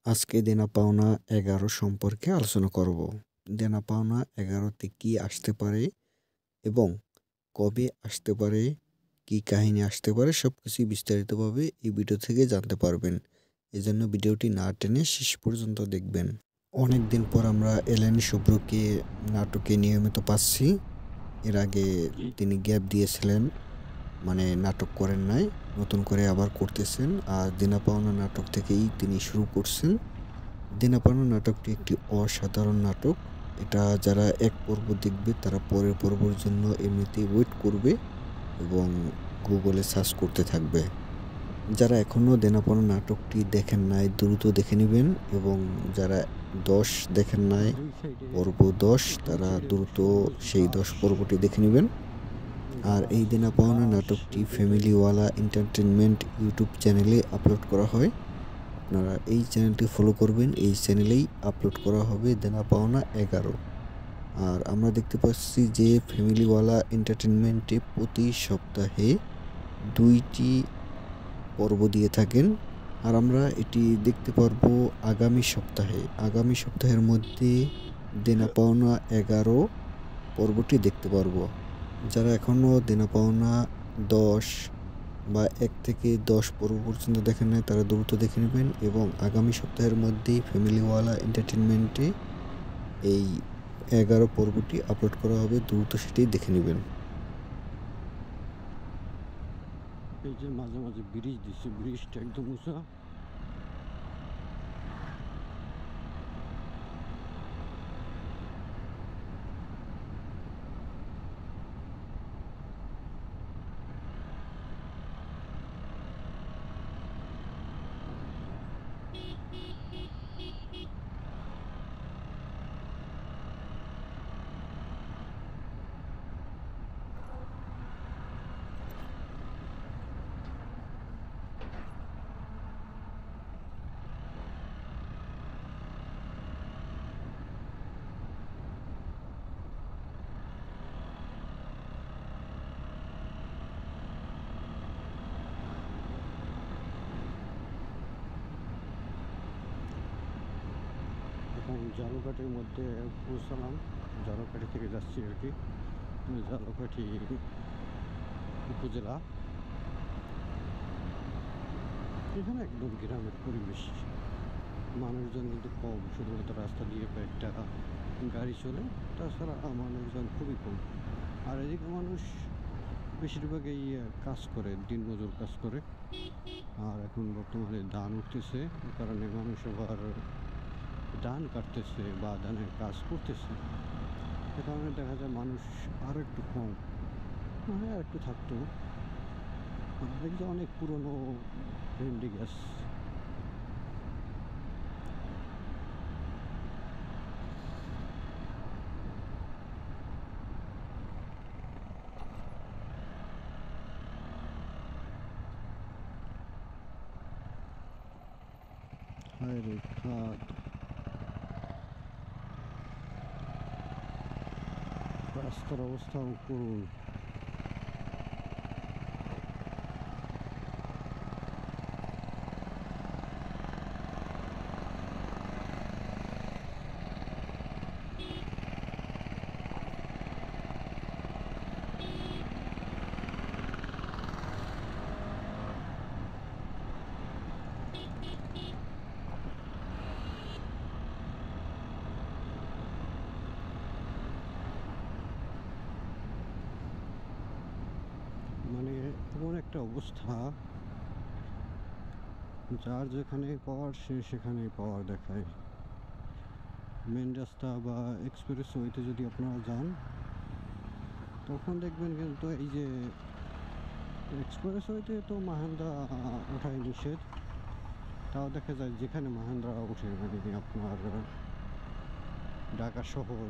আজকে দেনা পাওনা ১১ সম্পর্কে আলোচনা করব। দেনা পাওনা ১১তে কি আসতে পারে এবং কবে আসতে পারে, কি কাহিনী আসতে পারে সবকিছুই বিস্তারিতভাবে এই ভিডিও থেকে জানতে পারবেন। এজন্য ভিডিওটি না টেনে শেষ পর্যন্ত দেখবেন। অনেকদিন পর আমরা এলেন শুভ্রকে নাটকে নিয়মিত পাচ্ছি। এর আগে তিনি গ্যাপ দিয়েছিলেন, মানে নাটক করেন নাই। নতুন করে আবার করতেছেন। আর দেনা পাওনা নাটক থেকেই তিনি শুরু করছেন। দেনা পাওনা নাটকটি একটি অসাধারণ নাটক। এটা যারা এক পর্ব দেখবে তারা পরের পর্বের জন্য এমনিতেই ওয়েট করবে এবং গুগলে সার্চ করতে থাকবে। যারা এখনও দেনা পাওনা নাটকটি দেখেন নাই দ্রুত দেখে নেবেন, এবং যারা ১০ দেখেন নাই পর্ব ১০ তারা দ্রুত সেই ১০ পর্বটি দেখে নেবেন। আর এই দেনা পাওনা নাটকটি ফ্যামিলিওয়ালা এন্টারটেইনমেন্ট ইউটিউব চ্যানেলে আপলোড করা হয়। আপনারা এই চ্যানেলটি ফলো করবেন। এই চ্যানেলেই আপলোড করা হবে দেনা পাওনা ১১। আর আমরা দেখতে পাচ্ছি যে ফ্যামিলিওয়ালা এন্টারটেইনমেন্টে প্রতি সপ্তাহে ২টি পর্ব দিয়ে থাকেন। আর আমরা এটি দেখতে পারবো আগামী সপ্তাহে। আগামী সপ্তাহের মধ্যে দেনা পাওনা ১১ পর্বটি দেখতে পারবো। যারা এখনও দেনা পাওনা ১০ বা ১ থেকে ১০ পর্ব পর্যন্ত দেখেন নাই তারা দ্রুত দেখে নেবেন, এবং আগামী সপ্তাহের মধ্যেই ফ্যামিলিওয়ালা এন্টারটেইনমেন্টে এই ১১ পর্বটি আপলোড করা হবে। দ্রুত সেটি দেখে নেবেন। এই যে মাঝে মাঝে ব্রিজ দিচ্ছে, ব্রিজটা একদম উঁচা। এখন জালকাঠির মধ্যে পৌঁছালাম। জালকাঠি থেকে যাচ্ছি আর কি, জালকাঠি উপজেলা। এখানে একদম গ্রামের পরিবেশ, মানুষজন কিন্তু কম, শুধুমাত্র রাস্তা দিয়ে কয়েকটা গাড়ি চলে, তাছাড়া মানুষজন খুবই কম। আর এদিকে মানুষ বেশিরভাগই কাজ করে, দিনমজুর কাজ করে। আর এখন বর্তমানে ধান উঠতেছে, এই কারণে মানুষ আবার ধান কাটতেছে বা ধানের কাজ করতেছে। এ কারণে দেখা যায় মানুষ আরও একটু কম, মানে আর একটু থাকতো। এই যে অনেক পুরনো ভেন্ডি গাছ, হায় রে খাদ, রাস্তার অবস্থাও করুন। মানে এমন একটা অবস্থা, যার যেখানে পাওয়ার সে সেখানে পাওয়ার দেখায়। মেন রাস্তা বা এক্সপ্রেস ওয়েতে যদি আপনারা যান তখন দেখবেন কিন্তু এই যে এক্সপ্রেস ওয়েতে তো মাহেন্দ্রা ওঠাই নিষেধ, তাও দেখা যায় যেখানে মাহেন্দ্রা ওঠে, মানে আপনার ঢাকা শহর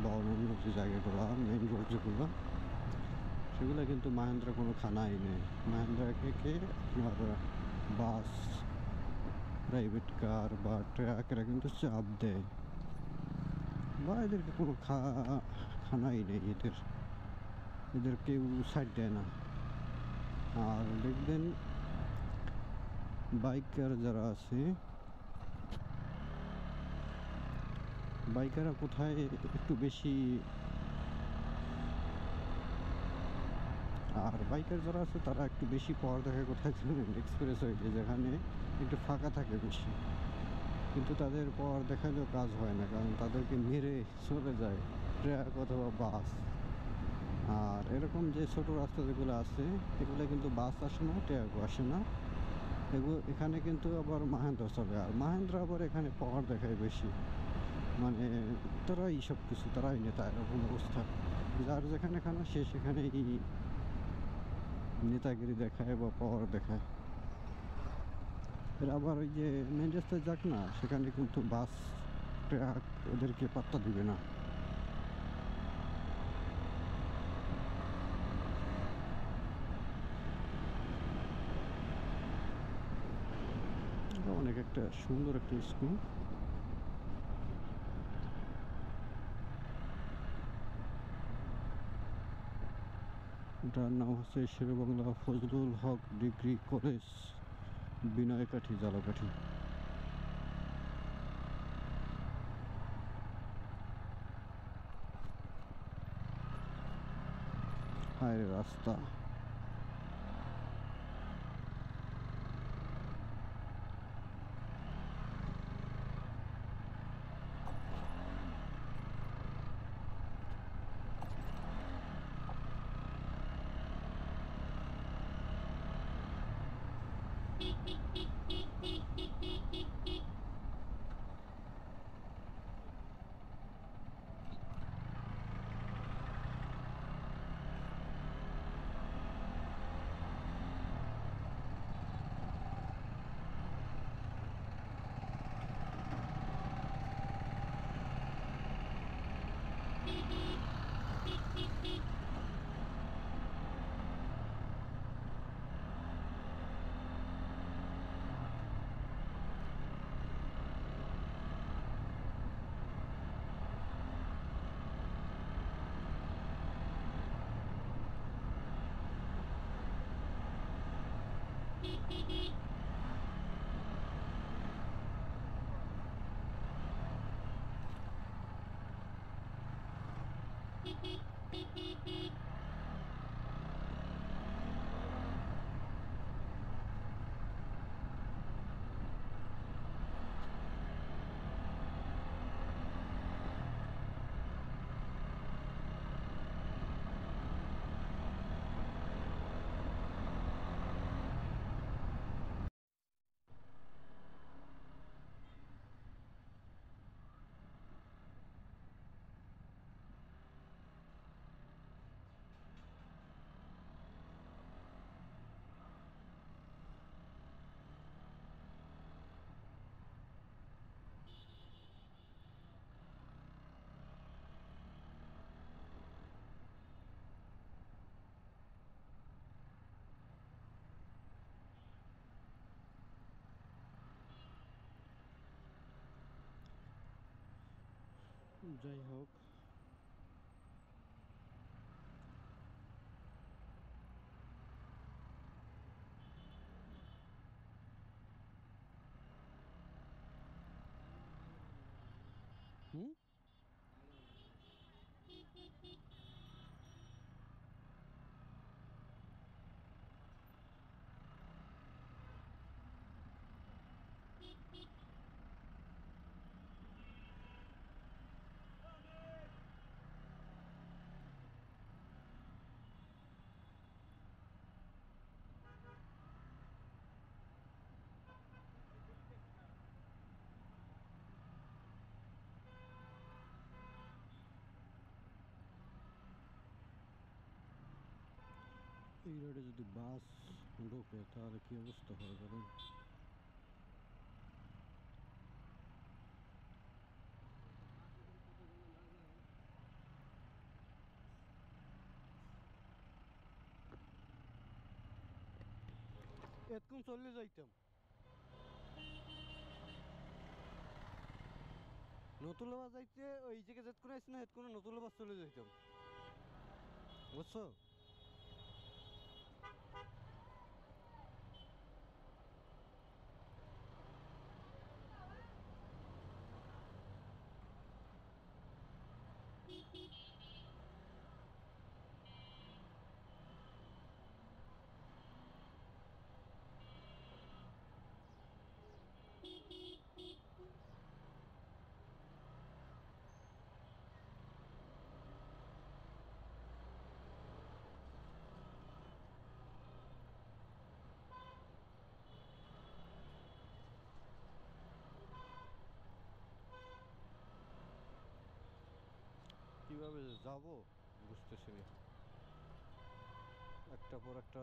বা অন্যান্য যে জায়গাগুলো মেইন রোড যেগুলো, সেগুলো কিন্তু মাহেন্দ্রা কোনো খানাই নেই। মাহেন্দ্রাকে আপনার বাস, প্রাইভেট কার বা ট্রাক এরা কিন্তু চাপ দেয়, বা এদেরকে কোনো খানাই নেই, এদের কেউ সাইড দেয় না। আর দেখবেন বাইকার যারা আছে বাইকাররা কোথায় একটু বেশি, আর বাইকার যারা আছে তারা একটু বেশি পাওয়ার দেখায় কোথায় জানেন? এক্সপ্রেস ওয়েতে, যেখানে একটু ফাঁকা থাকে বেশি। কিন্তু তাদের পাওয়ার দেখালেও কাজ হয় না, কারণ তাদেরকে মেরে চলে যায় ট্রাক অথবা বাস। আর এরকম যে ছোট রাস্তা যেগুলো আছে, এগুলো কিন্তু বাস আসে না, ট্রাকও আসে না। এখানে কিন্তু আবার মাহেন্দ্রা চলে, আর মাহেন্দ্রা আবার এখানে পাওয়ার দেখায় বেশি। মানে তারাই সব কিছু, তারাই নেতা, এরকম অবস্থা। যার যেখানে খানা সে সেখানেই নেতাগিরি দেখায় বা পাওয়ার দেখায়। এর আবার ওই যে মেন রাস্তায় যাক না, সেখানে কিন্তু বাস ট্রাক ওদেরকে পাত্তা দিবে না। এটা অনেক একটা সুন্দর একটা স্কুল। এটার নাম হচ্ছে শেরেবাংলা ফজলুল হক ডিগ্রি কলেজ, বিনয়কাঠি, জালাকাঠি। হায় রে রাস্তা! যাই হোক, হুম, এই রোডে যদি বাস ঢোকে তাহলে কি অবস্থা হয় বলেন? এতক্ষণ চলে যাইতাম, নতুনবা যাইতে ওই জায়গায় যেত করে আসি না, এতক্ষণ নতুনবা চলে যাইতাম, বুঝছো? কিভাবে যে যাব বুঝতেছি না, একটা পর একটা।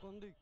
কোন দিক?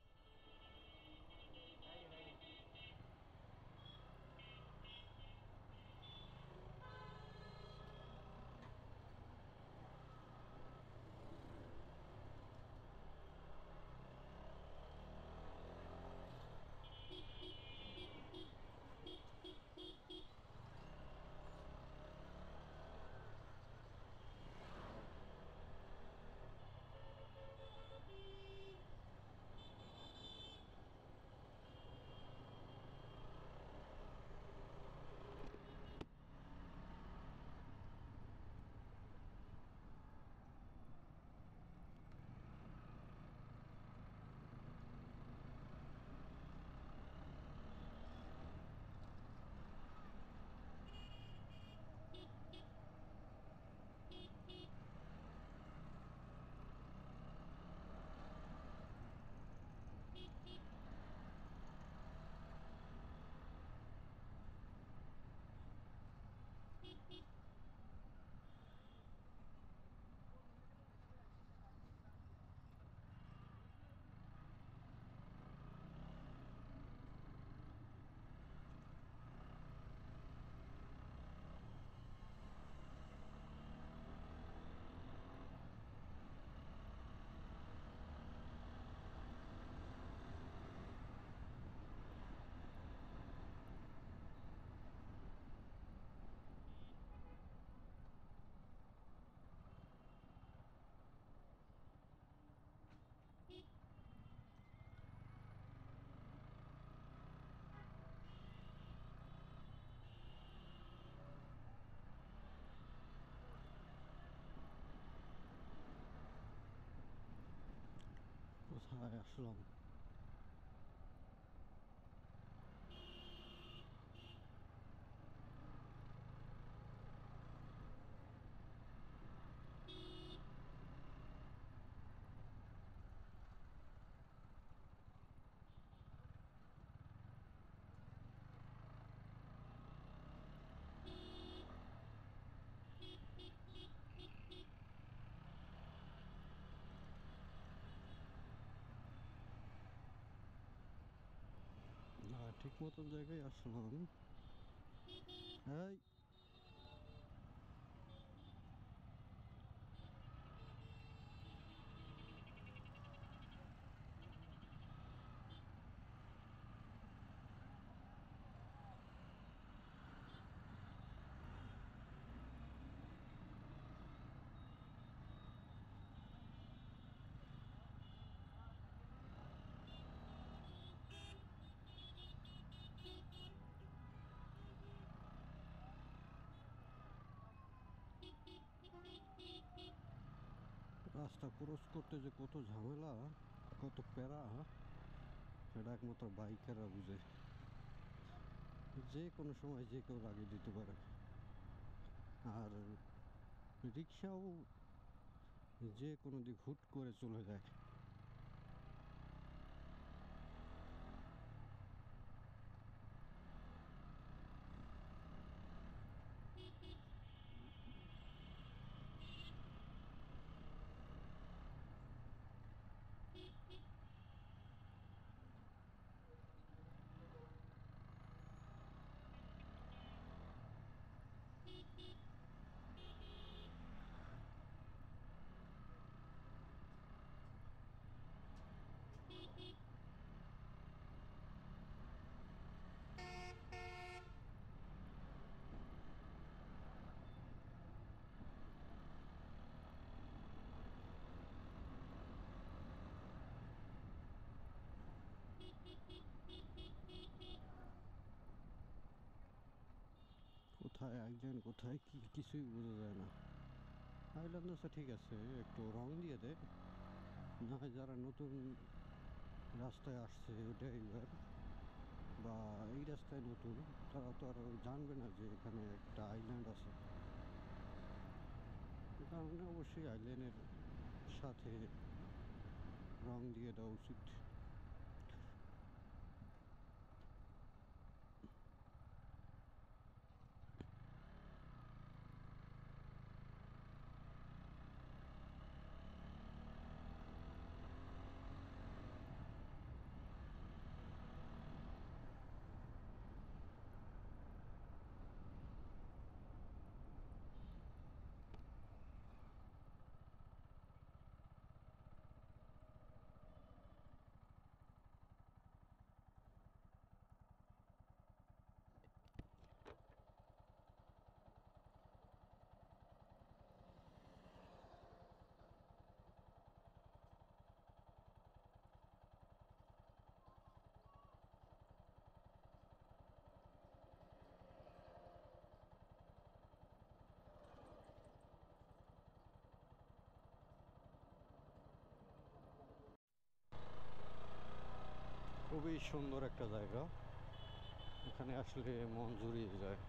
কোথায় আসলাম? না, ঠিক মতন জায়গায় আসলাম। এই, রাস্তা ক্রস করতে যে কত ঝামেলা, কত প্যারা, সেটা একমাত্র বাইকাররা বুঝে। যে কোনো সময় যে কেউ লাগিয়ে দিতে পারে। আর রিক্সাও যে কোনো দিক হুট করে চলে যায়। কোথায় একজন, কোথায় কি, কিছুই বোঝা যায় না। হাইল্যান্ডার্সে ঠিক আছে, একটু রং দিয়ে দেয়, না হয় যারা নতুন রাস্তায় আসছে ড্রাইভার বা এই রাস্তায় নতুন, তারা তো আর জানবে না যে এখানে একটা আইল্যান্ড আছে। এ কারণে অবশ্যই আইল্যান্ডের সাথে রং দিয়ে দেওয়া উচিত। খুবই সুন্দর একটা জায়গা, এখানে আসলে মন জুড়িয়ে যায়।